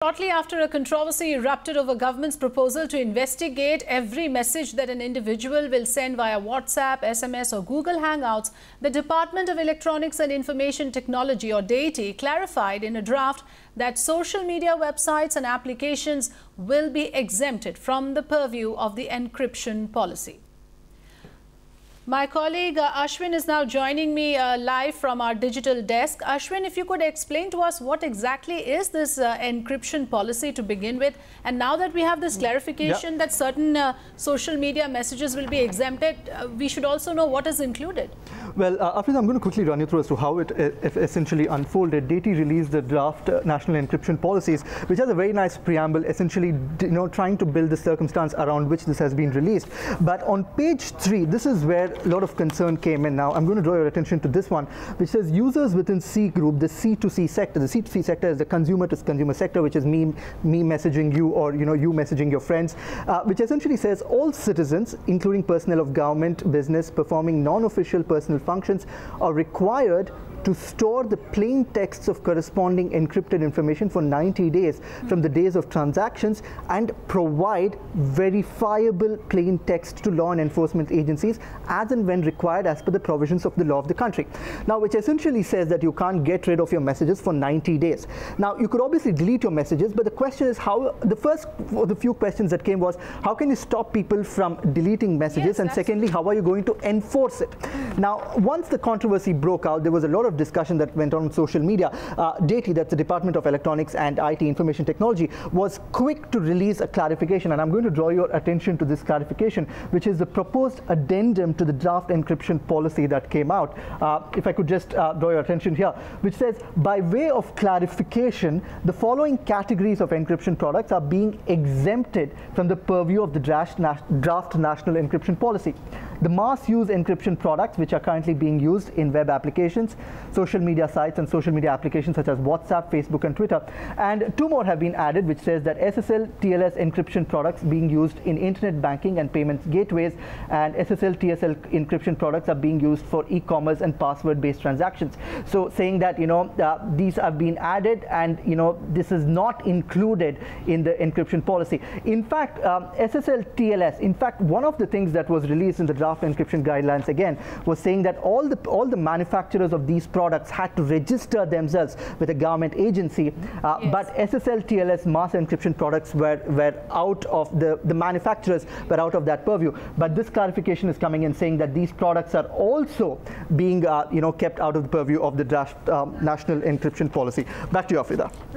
Shortly after a controversy erupted over government's proposal to investigate every message that an individual will send via WhatsApp, SMS or Google Hangouts, the Department of Electronics and Information Technology or DEITI clarified in a draft that social media websites and applications will be exempted from the purview of the encryption policy. My colleague Ashwin is now joining me live from our digital desk. Ashwin, if you could explain to us what exactly is this encryption policy to begin with, and now that we have this clarification that certain social media messages will be exempted, we should also know what is included. Well, Afriza, I'm going to quickly run you through as to how it essentially unfolded. DEITI released the draft national encryption policies, which has a very nice preamble, essentially trying to build the circumstance around which this has been released. But on page 3, this is where a lot of concern came in. Now, I'm going to draw your attention to this one, which says users within C group, the C2C sector. The C2C sector is the consumer-to-consumer sector, which is me messaging you or you messaging your friends, which essentially says all citizens, including personnel of government, business, performing non-official personal functions, are required to store the plain texts of corresponding encrypted information for 90 days from the days of transactions and provide verifiable plain text to law and enforcement agencies as and when required as per the provisions of the law of the country. Now, which essentially says that you can't get rid of your messages for 90 days. Now, you could obviously delete your messages, but the question is how, the few questions that came was, how can you stop people from deleting messages? Yes, and secondly, how are you going to enforce it? Now, once the controversy broke out, there was a lot of discussion that went on social media. DEITI, that's the Department of Electronics and IT Information Technology, was quick to release a clarification, and I'm going to draw your attention to this clarification, which is the proposed addendum to the draft encryption policy that came out. If I could just draw your attention here, which says, by way of clarification, the following categories of encryption products are being exempted from the purview of the draft national encryption policy. The mass use encryption products, which are currently being used in web applications, social media sites and social media applications such as WhatsApp, Facebook and Twitter. And 2 more have been added, which says that SSL TLS encryption products being used in internet banking and payments gateways, and SSL TSL encryption products are being used for e-commerce and password-based transactions. So saying that these have been added, and this is not included in the encryption policy. In fact, SSL TLS, in fact, one of the things that was released in the draft encryption guidelines again was saying that all the manufacturers of these products had to register themselves with a government agency, yes. But SSL TLS mass encryption products were out of the manufacturers were out of that purview. But this clarification is coming in saying that these products are also being kept out of the purview of the draft national encryption policy. Back to you, Afriza. Right.